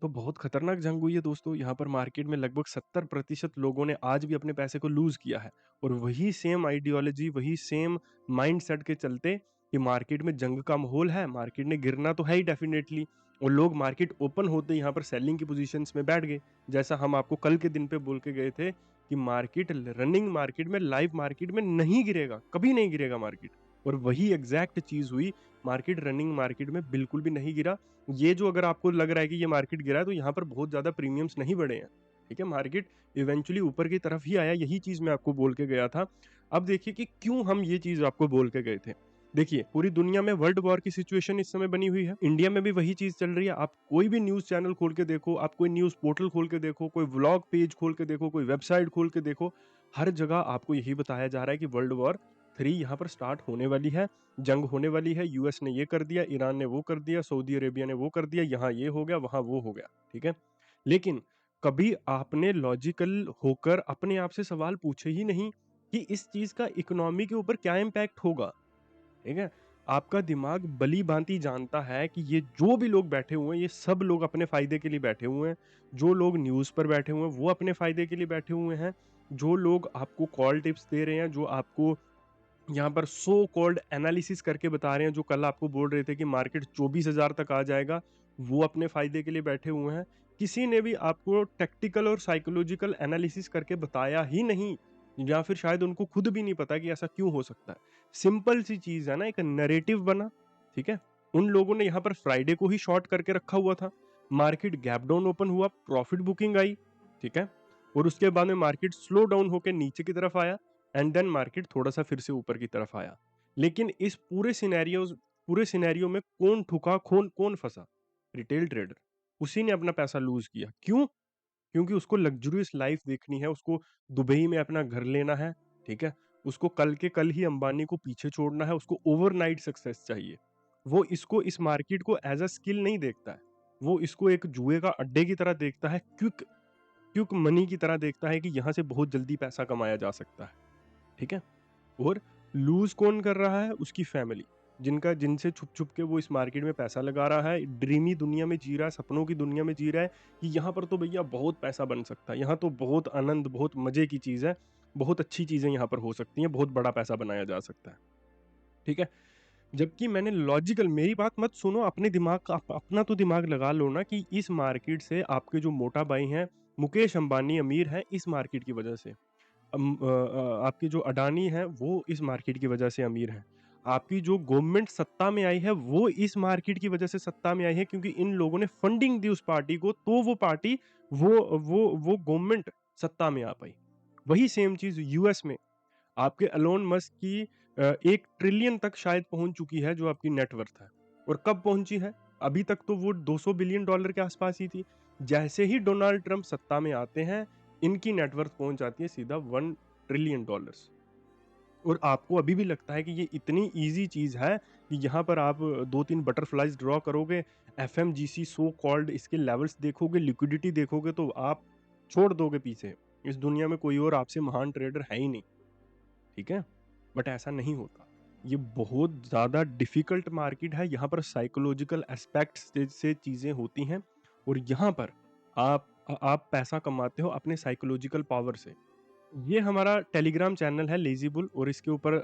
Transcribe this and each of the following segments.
तो बहुत खतरनाक जंग हुई है दोस्तों। यहाँ पर मार्केट में लगभग 70% लोगों ने आज भी अपने पैसे को लूज़ किया है और वही सेम आइडियोलॉजी, वही सेम माइंडसेट के चलते कि मार्केट में जंग का माहौल है, मार्केट ने गिरना तो है ही डेफ़िनेटली और लोग मार्केट ओपन होते ही यहाँ पर सेलिंग की पोज़ीशंस में बैठ गए। जैसा हम आपको कल के दिन पे बोल के गए थे कि मार्केट रनिंग मार्केट में, लाइव मार्केट में नहीं गिरेगा, कभी नहीं गिरेगा मार्केट और वही एग्ज़ैक्ट चीज़ हुई। मार्केट रनिंग मार्केट में बिल्कुल भी नहीं गिरा। ये जो अगर आपको लग रहा है कि ये मार्केट गिरा है तो यहाँ पर बहुत ज़्यादा प्रीमियम्स नहीं बढ़े हैं, ठीक है? मार्केट इवेंचुअली ऊपर की तरफ ही आया, यही चीज़ मैं आपको बोल के गया था। अब देखिए कि क्यों हम ये चीज़ आपको बोल के गए थे। देखिए, पूरी दुनिया में वर्ल्ड वॉर की सिचुएशन इस समय बनी हुई है, इंडिया में भी वही चीज़ चल रही है। आप कोई भी न्यूज़ चैनल खोल के देखो, आप कोई न्यूज़ पोर्टल खोल के देखो, कोई व्लॉग पेज खोल के देखो, कोई वेबसाइट खोल के देखो, हर जगह आपको यही बताया जा रहा है कि वर्ल्ड वॉर 3 यहाँ पर स्टार्ट होने वाली है। जंग होने वाली है, यूएस ने ये कर दिया, ईरान ने वो कर दिया, सऊदी अरेबिया ने वो कर दिया, यहाँ ये हो गया, वहाँ वो हो गया, ठीक है? लेकिन कभी आपने लॉजिकल होकर अपने आप से सवाल पूछे ही नहीं कि इस चीज़ का इकोनॉमी के ऊपर क्या इम्पैक्ट होगा, ठीक है? आपका दिमाग भली-भाँति जानता है कि ये जो भी लोग बैठे हुए हैं, ये सब लोग अपने फ़ायदे के लिए बैठे हुए हैं। जो लोग न्यूज़ पर बैठे हुए हैं, वो अपने फ़ायदे के लिए बैठे हुए हैं। जो लोग आपको कॉल टिप्स दे रहे हैं, जो आपको यहाँ पर सो कॉल्ड एनालिसिस करके बता रहे हैं, जो कल आपको बोल रहे थे कि मार्केट 24,000 तक आ जाएगा, वो अपने फ़ायदे के लिए बैठे हुए हैं। किसी ने भी आपको टैक्टिकल और साइकोलॉजिकल एनालिसिस करके बताया ही नहीं या फिर शायद उनको खुद भी नहीं पता कि ऐसा क्यों हो सकता है। सिंपल सी चीज़ है ना, एक नैरेटिव बना, ठीक है? उन लोगों ने यहाँ पर फ्राइडे को ही शॉर्ट करके रखा हुआ था। मार्केट गैप डाउन ओपन हुआ, प्रॉफिट बुकिंग आई, ठीक है? और उसके बाद में मार्केट स्लो डाउन होके नीचे की तरफ आया एंड देन मार्केट थोड़ा-सा फिर से ऊपर की तरफ आया। लेकिन इस पूरे सिनेरियो में कौन ठुका, कौन फँसा? Retail trader. उसी ने अपना पैसा लूज़ किया। क्यों? क्योंकि उसको लग्ज़रियस लाइफ़ देखनी है, उसको दुबई में अपना घर लेना है, ठीक है? उसको कल के कल ही अंबानी को पीछे छोड़ना है, उसको ओवरनाइट सक्सेस चाहिए। वो इसको इस मार्केट को एज़ अ स्किल नहीं देखता है। वो इसको एक जुए का अड्डे की तरह देखता है, क्विक क्विक मनी की तरह देखता है कि यहाँ से बहुत जल्दी पैसा कमाया जा सकता है, ठीक है? और लूज़ कौन कर रहा है? उसकी फैमिली, जिनसे छुप-छुप के वो इस मार्केट में पैसा लगा रहा है, ड्रीमी दुनिया में जी रहा है, सपनों की दुनिया में जी रहा है कि यहाँ पर तो भैया बहुत पैसा बन सकता है, यहाँ तो बहुत आनंद, बहुत मज़े की चीज़ है, बहुत अच्छी चीज़ें यहाँ पर हो सकती हैं, बहुत बड़ा पैसा बनाया जा सकता है, ठीक है? जबकि मैंने लॉजिकल मेरी बात मत सुनो, अपने दिमाग का अपना तो दिमाग लगा लो ना कि इस मार्केट से आपके जो मोटा भाई हैं, मुकेश अंबानी अमीर हैं इस मार्केट की वजह से। आपके जो अडानी हैं, वो इस मार्केट की वजह से अमीर हैं। आपकी जो गवर्नमेंट सत्ता में आई है, वो इस मार्केट की वजह से सत्ता में आई है क्योंकि इन लोगों ने फंडिंग दी उस पार्टी को, तो वो पार्टी वो गवर्नमेंट सत्ता में आ पाई। वही सेम चीज़ यूएस में आपके एलोन मस्क की 1 ट्रिलियन तक शायद पहुँच चुकी है जो आपकी नेट वर्थ है। और कब पहुँची है? अभी तक तो वो 200 बिलियन डॉलर के आस-पास ही थी। जैसे ही डोनाल्ड ट्रम्प सत्ता में आते हैं, इनकी नेट वर्थ पहुँच जाती है सीधा 1 ट्रिलियन डॉलर्स। और आपको अभी भी लगता है कि ये इतनी ईज़ी चीज़ है कि यहाँ पर आप 2-3 बटरफ्लाइज़ ड्रॉ करोगे, एफएमजीसी सो कॉल्ड इसके लेवल्स देखोगे, लिक्विडिटी देखोगे तो आप छोड़ दोगे पीछे। इस दुनिया में कोई और आपसे महान ट्रेडर है ही नहीं। ठीक है? बट ऐसा नहीं होता। ये बहुत ज़्यादा डिफ़िकल्ट मार्केट है, यहाँ पर साइकोलॉजिकल एस्पेक्ट्स से चीज़ें होती हैं और यहाँ पर आप पैसा कमाते हो अपने साइकोलॉजिकल पावर से। ये हमारा टेलीग्राम चैनल है लेज़ी बुल और इसके ऊपर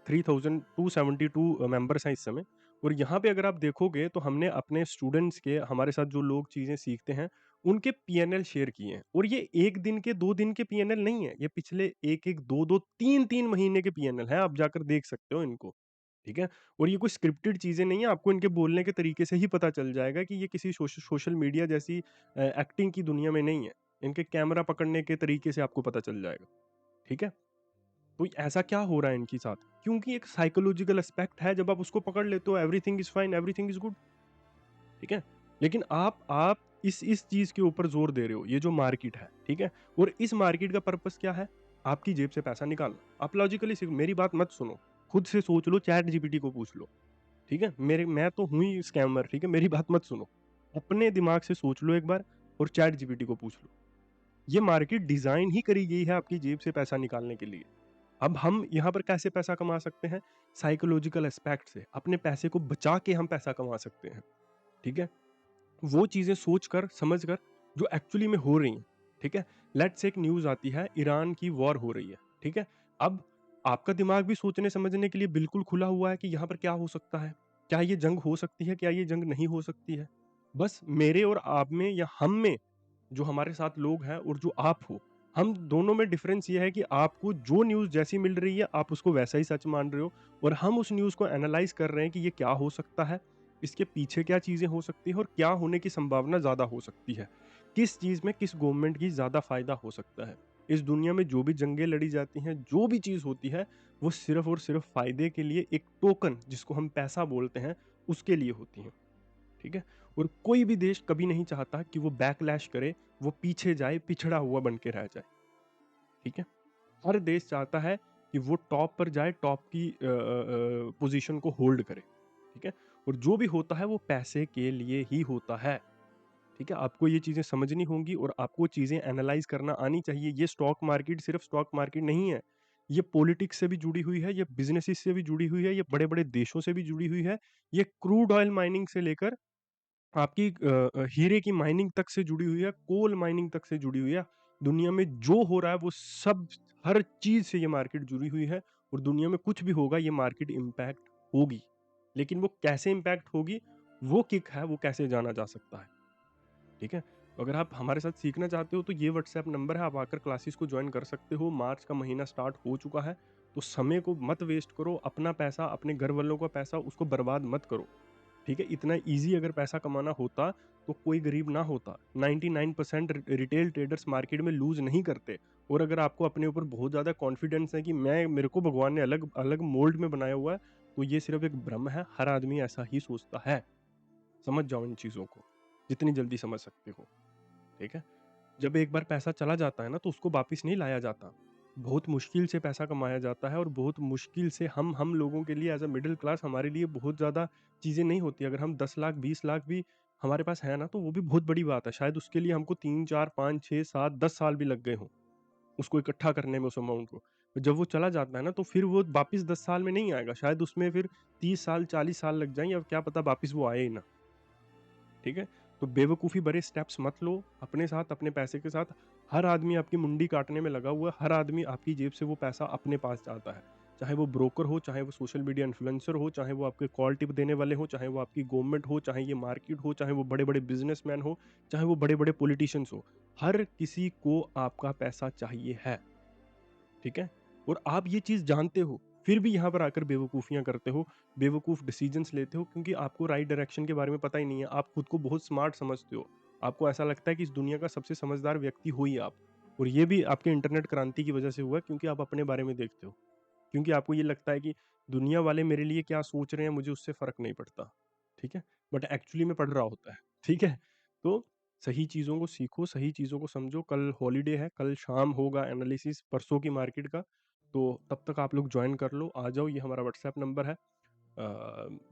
3272 मेंबर्स हैं इस समय और यहाँ पे अगर आप देखोगे तो हमने अपने स्टूडेंट्स के हमारे साथ जो लोग चीज़ें सीखते हैं, उनके पीएनएल शेयर किए हैं और ये 1 दिन के 2 दिन के पीएनएल नहीं है, ये पिछले 1-1, 2-2, 3-3 महीने के पीएनएल हैं, आप जाकर देख सकते हो इनको, ठीक है? और ये कोई स्क्रिप्टेड चीज़ें नहीं है, आपको इनके बोलने के तरीके से ही पता चल जाएगा कि ये किसी सोशल मीडिया जैसी एक्टिंग की दुनिया में नहीं है। इनके कैमरा पकड़ने के तरीके से आपको पता चल जाएगा, ठीक है? तो ऐसा क्या हो रहा है इनके साथ? क्योंकि एक साइकोलॉजिकल एस्पेक्ट है, जब आप उसको पकड़ लेते हो everything is fine, everything is good, ठीक है? लेकिन आप इस चीज़ के ऊपर ज़ोर दे रहे हो, ये जो मार्केट है, ठीक है? और इस मार्केट का पर्पस क्या है? आपकी जेब से पैसा निकालना। आप लॉजिकली सीख मेरी बात मत सुनो, खुद से सोच लो, चैट जीपीटी को पूछ लो, ठीक है? मैं तो हूँ ही स्कैमर, ठीक है? मेरी बात मत सुनो। अपने दिमाग से सोच लो एक बार और चैट जीपीटी को पूछ लो। ये मार्केट डिज़ाइन ही करी गई है आपकी जेब से पैसा निकालने के लिए। अब हम यहाँ पर कैसे पैसा कमा सकते हैं? साइकोलॉजिकल एस्पेक्ट से, अपने पैसे को बचा के हम पैसा कमा सकते हैं, ठीक है? वो चीज़ें सोच कर, समझ कर जो एक्चुअली में हो रही हैं, ठीक है? लेट्स से एक न्यूज़ आती है, ईरान की वॉर हो रही है, ठीक है? अब आपका दिमाग भी सोचने-समझने के लिए बिल्कुल खुला हुआ है कि यहाँ पर क्या हो सकता है? क्या ये जंग हो सकती है? क्या ये जंग नहीं हो सकती है? बस मेरे और आप में या हम में, जो हमारे साथ लोग हैं और जो आप हो, हम दोनों में डिफरेंस ये है कि आपको जो न्यूज़ जैसी मिल रही है, आप उसको वैसा ही सच मान रहे हो और हम उस न्यूज़ को एनालाइज़ कर रहे हैं कि ये क्या हो सकता है? इसके पीछे क्या चीज़ें हो सकती हैं और क्या होने की संभावना ज़्यादा हो सकती है? किस चीज़ में किस गवर्नमेंट की ज़्यादा फ़ायदा हो सकता है? इस दुनिया में जो भी जंगें लड़ी जाती हैं, जो भी चीज़ होती है, वो सिर्फ़ और सिर्फ़ फ़ायदे के लिए, एक टोकन जिसको हम पैसा बोलते हैं, उसके लिए होती हैं, ठीक है? और कोई भी देश कभी नहीं चाहता कि वो बैकलैश करे, वो पीछे जाए, पिछड़ा हुआ बन के रह जाए, ठीक है? हर देश चाहता है कि वो टॉप पर जाए, टॉप की पोज़ीशन को होल्ड करे, ठीक है? और जो भी होता है वो पैसे के लिए ही होता है, ठीक है? आपको ये चीज़ें समझनी होंगी और आपको चीज़ें एनालाइज़ करना आनी चाहिए। ये स्टॉक मार्केट सिर्फ़ स्टॉक मार्केट नहीं है, ये पॉलिटिक्स से भी जुड़ी हुई है, ये बिज़नेसेस से भी जुड़ी हुई है, ये बड़े-बड़े देशों से भी जुड़ी हुई है, ये क्रूड ऑयल माइनिंग से लेकर आपकी हीरे की माइनिंग तक से जुड़ी हुई है, कोल माइनिंग तक से जुड़ी हुई है। दुनिया में जो हो रहा है वो सब, हर चीज़ से ये मार्केट जुड़ी हुई है और दुनिया में कुछ भी होगा ये मार्केट इम्पैक्ट होगी। लेकिन वो कैसे इम्पैक्ट होगी, वो किक है, वो कैसे जाना जा सकता है, ठीक है? तो अगर आप हमारे साथ सीखना चाहते हो तो ये व्हाट्सएप नंबर है, आप आकर क्लासेस को जॉइन कर सकते हो। मार्च का महीना स्टार्ट हो चुका है, तो समय को मत वेस्ट करो, अपना पैसा, अपने घर वालों का पैसा उसको बर्बाद मत करो। ठीक है? इतना ईज़ी अगर पैसा कमाना होता, तो कोई गरीब ना होता। 99% रिटेल ट्रेडर्स मार्केट में लूज़ नहीं करते और अगर आपको अपने ऊपर बहुत ज़्यादा कॉन्फिडेंस है कि मैं मेरे को भगवान ने अलग अलग मोल्ड में बनाया हुआ है, तो ये सिर्फ़ एक भ्रम है, हर आदमी ऐसा ही सोचता है। समझ जाओ इन चीज़ों को, जितनी जल्दी समझ सकते हो, ठीक है? जब एक बार पैसा चला जाता है ना, तो उसको वापस नहीं लाया जाता। बहुत मुश्किल से पैसा कमाया जाता है और बहुत मुश्किल से हम लोगों के लिए एज़ अ मिडल क्लास हमारे लिए बहुत ज़्यादा चीज़ें नहीं होती। अगर हम 10 लाख, 20 लाख भी हमारे पास है ना, तो वो भी बहुत बड़ी बात है। शायद उसके लिए हमको 3, 4, 5, 6, 7, 10 साल भी लग गए हों, उसको इकट्ठा करने में उस अमाउंट को। तो जब वो चला जाता है ना, तो फिर वो वापिस 10 साल में नहीं आएगा। शायद उसमें फिर 30 साल, 40 साल लग जाएँ या क्या पता वापिस वो आए ही ना। ठीक है? तो बेवकूफ़ी भरे स्टेप्स मत लो अपने साथ, अपने पैसे के साथ। हर आदमी आपकी मुंडी काटने में लगा हुआ है, हर आदमी आपकी जेब से वो पैसा अपने पास चाहता है। चाहे वो ब्रोकर हो, चाहे वो सोशल मीडिया इन्फ्लुएंसर हो, चाहे वो आपके कॉल टिप देने वाले हों, चाहे वो आपकी गवर्नमेंट हो, चाहे ये मार्केट हो, चाहे वो बड़े-बड़े बिज़नेसमैन हो, चाहे वो बड़े-बड़े पॉलिटिशियंस हो। हर किसी को आपका पैसा चाहिए है। ठीक है? और आप ये चीज़ जानते हो, फिर भी यहाँ पर आकर बेवकूफ़ियाँ करते हो, बेवकूफ़ डिसीज़न्स लेते हो क्योंकि आपको राइट डायरेक्शन के बारे में पता ही नहीं है। आप खुद को बहुत स्मार्ट समझते हो। आपको ऐसा लगता है कि इस दुनिया का सबसे समझदार व्यक्ति हो ही आप। और ये भी आपके इंटरनेट क्रांति की वजह से हुआ है क्योंकि आप अपने बारे में देखते हो। क्योंकि आपको ये लगता है कि दुनिया वाले मेरे लिए क्या सोच रहे हैं मुझे उससे फ़र्क नहीं पड़ता, ठीक है? बट एक्चुअली में पड़ रहा होता है, ठीक है? तो सही चीज़ों को सीखो, सही चीज़ों को समझो, कल हॉलिडे है, कल शाम होगा एनालिसिस परसों की मार्केट का, तो तब तक आप लोग जॉइन कर लो, आ जाओ, ये हमारा व्हाट्सएप नंबर है।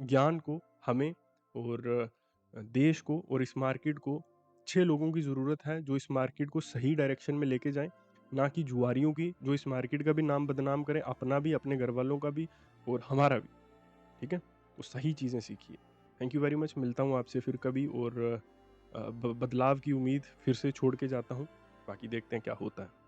ज्ञान को, हमें और देश को और इस मार्केट को 6 लोगों की ज़रूरत है जो इस मार्केट को सही डायरेक्शन में लेके जाएँ, ना कि जुआरियों की जो इस मार्केट का भी नाम बदनाम करें, अपना भी, अपने घरवालों का भी और हमारा भी, ठीक है? तो सही चीज़ें सीखिए। थैंक यू वेरी मच, मिलता हूँ आपसे फिर कभी और ब बदलाव की उम्मीद फिर से छोड़ के जाता हूँ, बाकी देखते हैं क्या होता है।